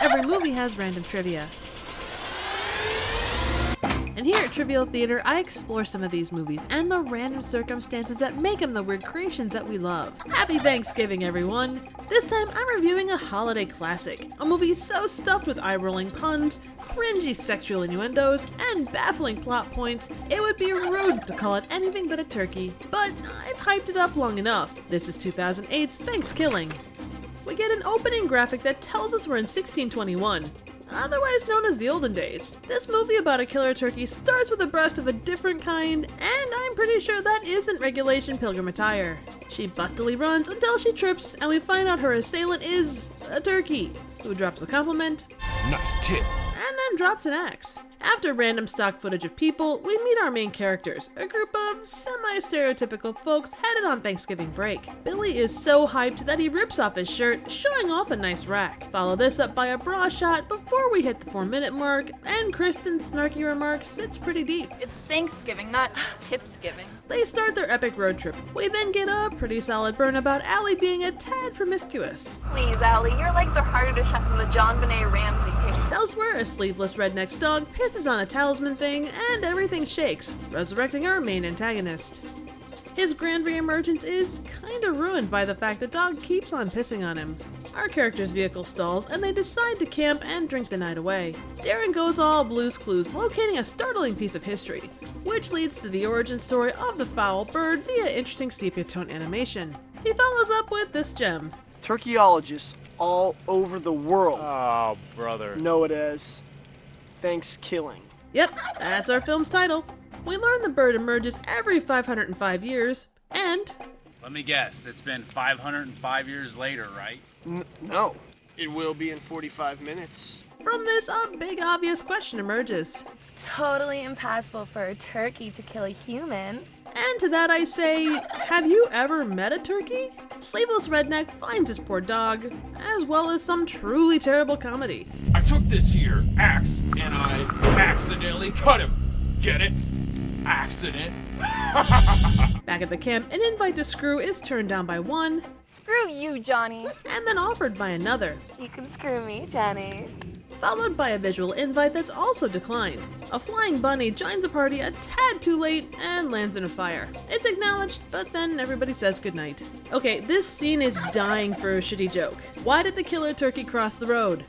every movie has random trivia. And here at Trivial Theater, I explore some of these movies and the random circumstances that make them the weird creations that we love. Happy Thanksgiving, everyone! This time I'm reviewing a holiday classic, a movie so stuffed with eye-rolling puns, cringy sexual innuendos, and baffling plot points, it would be rude to call it anything but a turkey. But I've hyped it up long enough. This is 2008's ThanksKilling. We get an opening graphic that tells us we're in 1621. Otherwise known as the olden days. This movie about a killer turkey starts with a breast of a different kind, and I'm pretty sure that isn't regulation pilgrim attire. She bustily runs until she trips, and we find out her assailant is a turkey, who drops a compliment, nice tits, and then drops an axe. After random stock footage of people, we meet our main characters, a group of semi-stereotypical folks headed on Thanksgiving break. Billy is so hyped that he rips off his shirt, showing off a nice rack. Follow this up by a bra shot before we hit the 4-minute mark, and Kristen's snarky remarks, it's pretty deep. It's Thanksgiving, not Titsgiving. They start their epic road trip. We then get a pretty solid burn about Allie being a tad promiscuous. Please, Allie, your legs are harder to shut than the John Benet Ramsey case. Elsewhere, a sleeveless redneck's dog pisses on a talisman thing, and everything shakes, resurrecting our main antagonist. His grand reemergence is kinda ruined by the fact the dog keeps on pissing on him. Our character's vehicle stalls, and they decide to camp and drink the night away. Darren goes all Blue's Clues, locating a startling piece of history, which leads to the origin story of the foul bird via interesting sepia tone animation. He follows up with this gem. Turkeyologists all over the world oh brother, know it as ThanksKilling. Yep, that's our film's title. We learn the bird emerges every 505 years, and... Let me guess, it's been 505 years later, right? No, it will be in 45 minutes. From this, a big obvious question emerges. It's totally impossible for a turkey to kill a human. And to that I say, have you ever met a turkey? Sleeveless Redneck finds his poor dog, as well as some truly terrible comedy. I took this here axe and I accidentally cut him. Get it? Accident. Back at the camp, an invite to screw is turned down by one, Screw you, Johnny. and then offered by another, You can screw me, Johnny. followed by a visual invite that's also declined. A flying bunny joins the party a tad too late and lands in a fire. It's acknowledged, but then everybody says goodnight. Okay, this scene is dying for a shitty joke. Why did the killer turkey cross the road?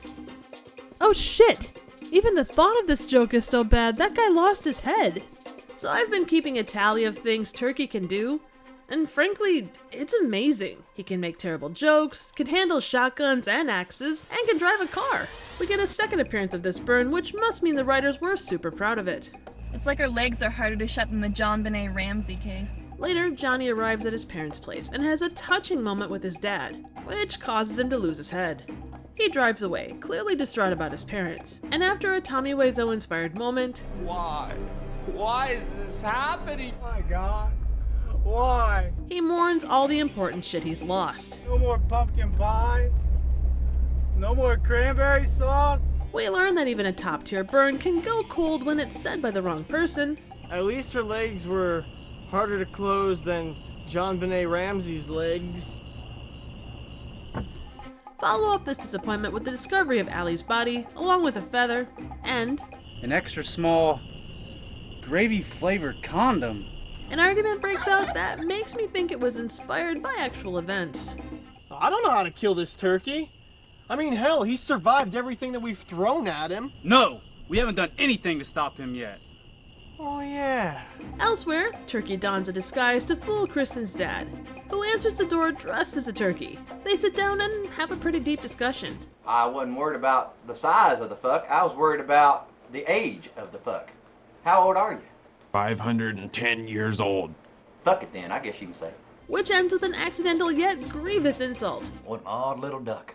Oh shit! Even the thought of this joke is so bad, that guy lost his head. So I've been keeping a tally of things Turkey can do, and frankly, it's amazing. He can make terrible jokes, can handle shotguns and axes, and can drive a car. We get a second appearance of this burn, which must mean the writers were super proud of it. It's like her legs are harder to shut than the John Benet Ramsey case. Later, Johnny arrives at his parents' place and has a touching moment with his dad, which causes him to lose his head. He drives away, clearly distraught about his parents, and after a Tommy Wiseau-inspired moment, Why? Why is this happening? My God. Why? he mourns all the important shit he's lost. No more pumpkin pie? No more cranberry sauce? We learn that even a top-tier burn can go cold when it's said by the wrong person, At least her legs were harder to close than John Benet Ramsey's legs. follow up this disappointment with the discovery of Allie's body, along with a feather, and an extra small gravy-flavored condom. an argument breaks out that makes me think it was inspired by actual events. I don't know how to kill this turkey. I mean, hell, he's survived everything that we've thrown at him. No, we haven't done anything to stop him yet. Oh, yeah. Elsewhere, Turkey dons a disguise to fool Kristen's dad, who answers the door dressed as a turkey. They sit down and have a pretty deep discussion. I wasn't worried about the size of the fuck. I was worried about the age of the fuck. How old are you? 510 years old. Fuck it then, I guess you can say. Which ends with an accidental yet grievous insult. What an odd little duck.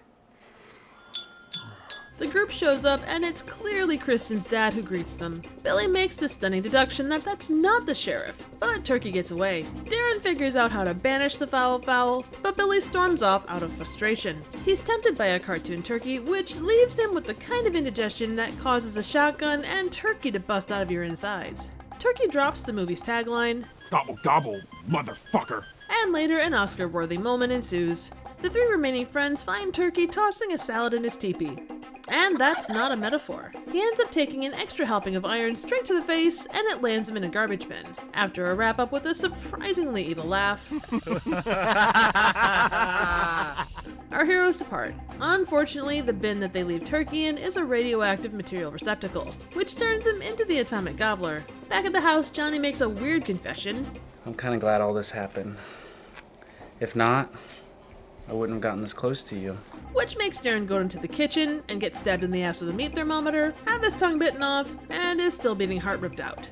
The group shows up, and it's clearly Kristen's dad who greets them. Billy makes the stunning deduction that that's not the sheriff, but Turkey gets away. Darren figures out how to banish the foul, but Billy storms off out of frustration. He's tempted by a cartoon turkey, which leaves him with the kind of indigestion that causes the shotgun and turkey to bust out of your insides. Turkey drops the movie's tagline, Gobble gobble, motherfucker. and later an Oscar-worthy moment ensues. The three remaining friends find Turkey tossing a salad in his teepee. And that's not a metaphor. He ends up taking an extra helping of iron straight to the face, and it lands him in a garbage bin. After a wrap up with a surprisingly evil laugh, our heroes depart. Unfortunately, the bin that they leave Turkey in is a radioactive material receptacle, which turns him into the atomic gobbler. Back at the house, Johnny makes a weird confession. I'm kind of glad all this happened. If not, I wouldn't have gotten this close to you. Which makes Darren go into the kitchen and get stabbed in the ass with a meat thermometer, have his tongue bitten off, and is still beating heart ripped out.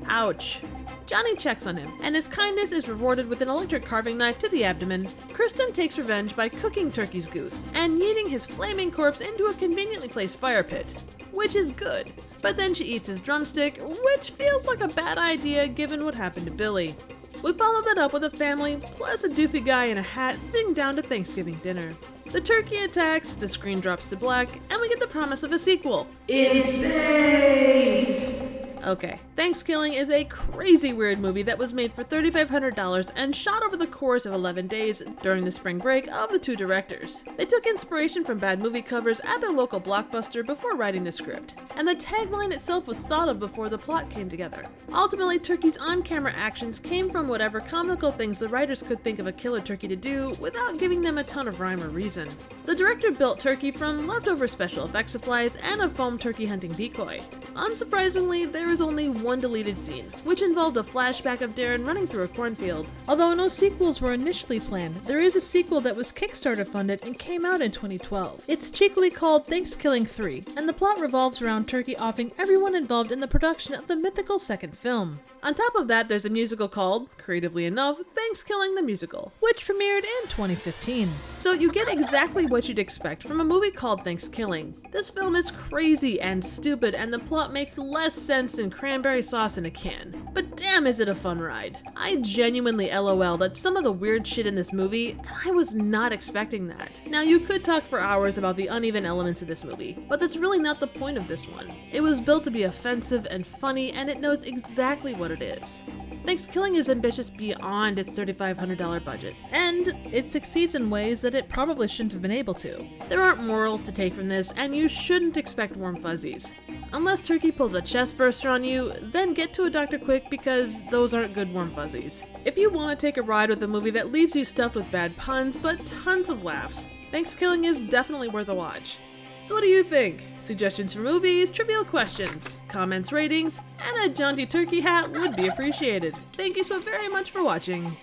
Ouch. Johnny checks on him, and his kindness is rewarded with an electric carving knife to the abdomen. Kristen takes revenge by cooking Turkey's goose and yeeting his flaming corpse into a conveniently placed fire pit, which is good. But then she eats his drumstick, which feels like a bad idea given what happened to Billy. We follow that up with a family, plus a doofy guy in a hat sitting down to Thanksgiving dinner. The turkey attacks, the screen drops to black, and we get the promise of a sequel. In space! Okay, ThanksKilling is a crazy weird movie that was made for $3,500 and shot over the course of 11 days during the spring break of the two directors. They took inspiration from bad movie covers at their local Blockbuster before writing the script, and the tagline itself was thought of before the plot came together. Ultimately, Turkey's on-camera actions came from whatever comical things the writers could think of a killer turkey to do without giving them a ton of rhyme or reason. The director built Turkey from leftover special effects supplies and a foam turkey hunting decoy. Unsurprisingly, there is only one deleted scene, which involved a flashback of Darren running through a cornfield. Although no sequels were initially planned, there is a sequel that was Kickstarter funded and came out in 2012. It's cheekily called ThanksKilling 3, and the plot revolves around Turkey offing everyone involved in the production of the mythical second film. On top of that, there's a musical called, creatively enough, ThanksKilling the Musical, which premiered in 2015. So you get exactly what you'd expect from a movie called ThanksKilling. This film is crazy and stupid, and the plot makes less sense than cranberry sauce in a can. But damn is it a fun ride. I genuinely LOL'd at some of the weird shit in this movie, and I was not expecting that. Now you could talk for hours about the uneven elements of this movie, but that's really not the point of this one. It was built to be offensive and funny, and it knows exactly what it is. ThanksKilling is ambitious beyond its $3,500 budget, and it succeeds in ways that it probably shouldn't have been able to. There aren't morals to take from this, and you shouldn't expect warm fuzzies. Unless Turkey pulls a chest burster on you, then get to a doctor quick because those aren't good warm fuzzies. If you want to take a ride with a movie that leaves you stuffed with bad puns but tons of laughs, ThanksKilling is definitely worth a watch. So what do you think? Suggestions for movies, trivial questions, comments, ratings, and a jaunty turkey hat would be appreciated. Thank you so very much for watching.